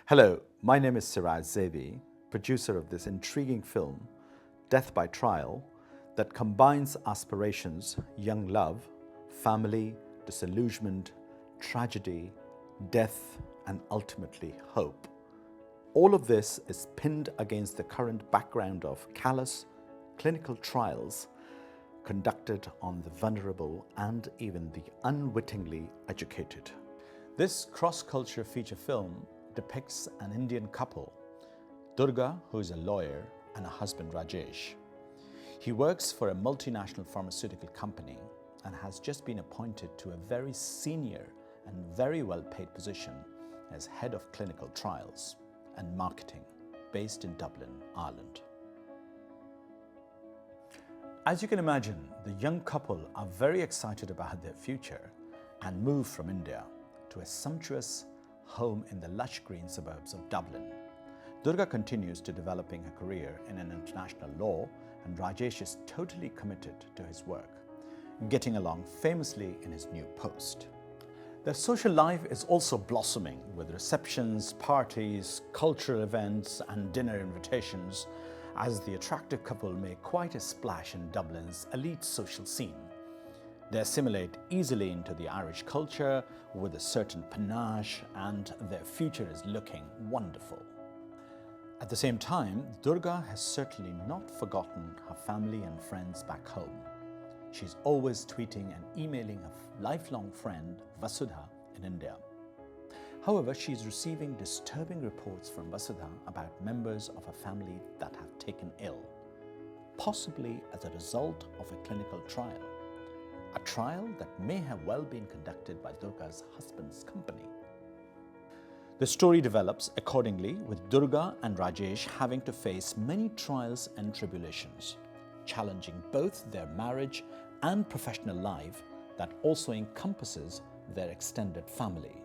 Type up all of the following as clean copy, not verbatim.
Hello, my name is Siraj Zevi, producer of this intriguing film, Death by Trial, that combines aspirations, young love, family, disillusionment, tragedy, death, and ultimately hope. All of this is pinned against the current background of callous clinical trials conducted on the vulnerable and even the unwittingly educated. This cross-culture feature film depicts an Indian couple, Durga, who is a lawyer, and her husband Rajesh. He works for a multinational pharmaceutical company and has just been appointed to a very senior and very well-paid position as head of clinical trials and marketing based in Dublin, Ireland. As you can imagine, the young couple are very excited about their future and move from India to a sumptuous home in the lush green suburbs of Dublin. Durga continues to developing her career in an international law, and Rajesh is totally committed to his work, getting along famously in his new post. Their social life is also blossoming with receptions, parties, cultural events, and dinner invitations, as the attractive couple make quite a splash in Dublin's elite social scene. They assimilate easily into the Irish culture with a certain panache, and their future is looking wonderful. At the same time, Durga has certainly not forgotten her family and friends back home. She's always tweeting and emailing her lifelong friend Vasudha in India. However, she's receiving disturbing reports from Vasudha about members of her family that have taken ill, possibly as a result of a clinical trial. A trial that may have well been conducted by Durga's husband's company. The story develops accordingly, with Durga and Rajesh having to face many trials and tribulations, challenging both their marriage and professional life that also encompasses their extended family.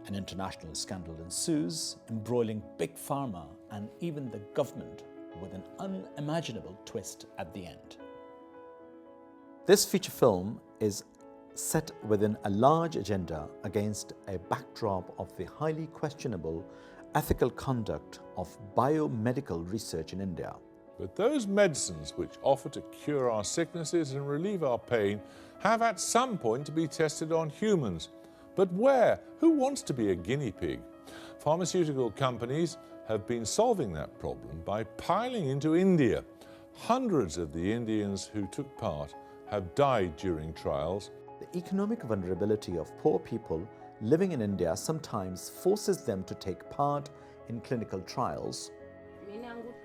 An international scandal ensues, embroiling Big Pharma and even the government with an unimaginable twist at the end. This feature film is set within a large agenda against a backdrop of the highly questionable ethical conduct of biomedical research in India. But those medicines which offer to cure our sicknesses and relieve our pain have at some point to be tested on humans. But where? Who wants to be a guinea pig? Pharmaceutical companies have been solving that problem by piling into India. Hundreds of the Indians who took part have died during trials. The economic vulnerability of poor people living in India sometimes forces them to take part in clinical trials.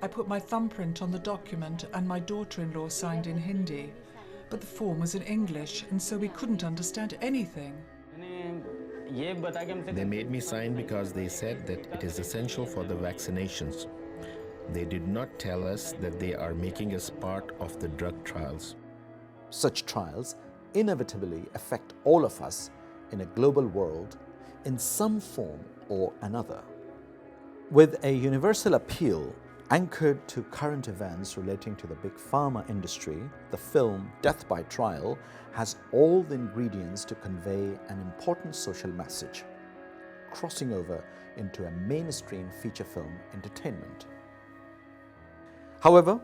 I put my thumbprint on the document and my daughter-in-law signed in Hindi, but the form was in English and so we couldn't understand anything. They made me sign because they said that it is essential for the vaccinations. They did not tell us that they are making us part of the drug trials. Such trials inevitably affect all of us in a global world in some form or another. With a universal appeal anchored to current events relating to the big pharma industry, the film Death by Trial has all the ingredients to convey an important social message, crossing over into a mainstream feature film entertainment. However,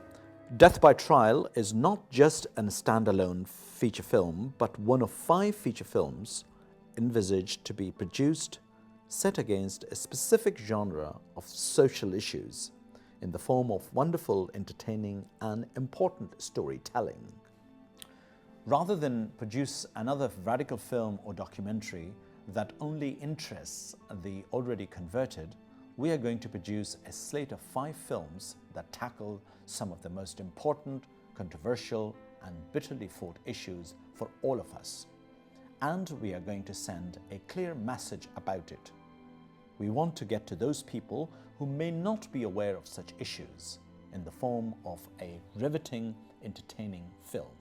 Death by Trial is not just a standalone feature film, but one of 5 feature films envisaged to be produced set against a specific genre of social issues in the form of wonderful, entertaining, and important storytelling. Rather than produce another radical film or documentary that only interests the already converted, we are going to produce a slate of 5 films that tackle some of the most important, controversial, and bitterly fought issues for all of us. And we are going to send a clear message about it. We want to get to those people who may not be aware of such issues in the form of a riveting, entertaining film.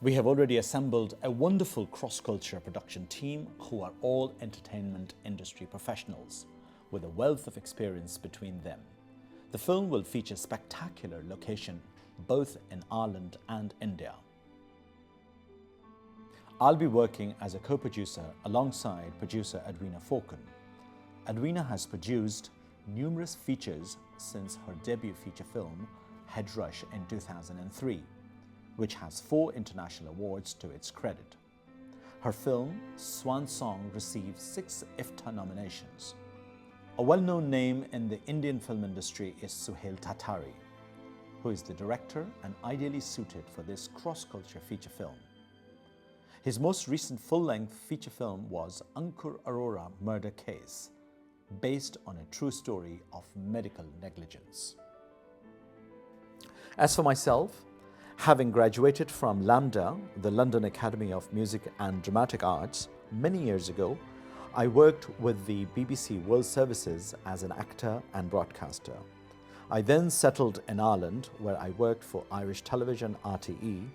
We have already assembled a wonderful cross-culture production team who are all entertainment industry professionals, with a wealth of experience between them. The film will feature spectacular location both in Ireland and India. I'll be working as a co-producer alongside producer Edwina Falcon. Edwina has produced numerous features since her debut feature film, Head Rush, in 2003, which has 4 international awards to its credit. Her film, Swan Song, received 6 IFTA nominations. A well-known name in the Indian film industry is Suhail Tatari, who is the director and ideally suited for this cross-culture feature film. His most recent full-length feature film was Ankur Arora Murder Case, based on a true story of medical negligence. As for myself, having graduated from LAMDA, the London Academy of Music and Dramatic Arts, many years ago, I worked with the BBC World Services as an actor and broadcaster. I then settled in Ireland, where I worked for Irish television RTE.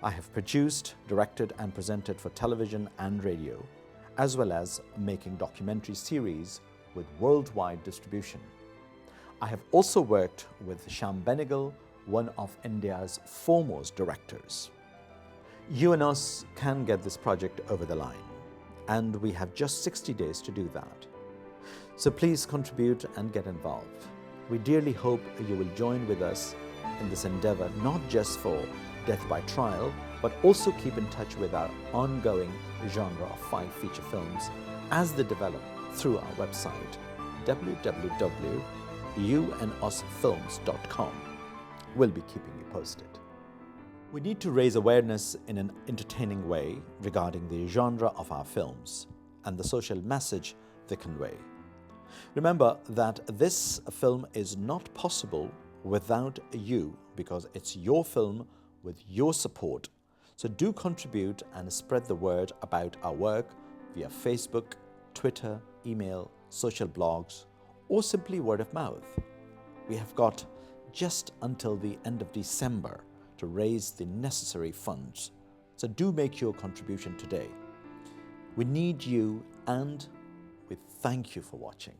I have produced, directed and presented for television and radio, as well as making documentary series with worldwide distribution. I have also worked with Shyam Benegal, one of India's foremost directors. You and us can get this project over the line, and we have just 60 days to do that. So please contribute and get involved. We dearly hope you will join with us in this endeavor, not just for Death by Trial, but also keep in touch with our ongoing genre of 5 feature films as they develop through our website, www.youandusfilms.com. We'll be keeping you posted. We need to raise awareness in an entertaining way regarding the genre of our films and the social message they convey. Remember that this film is not possible without you, because it's your film with your support. So do contribute and spread the word about our work via Facebook, Twitter, email, social blogs, or simply word of mouth. We have got just until the end of December to raise the necessary funds. So do make your contribution today. We need you, and we thank you for watching.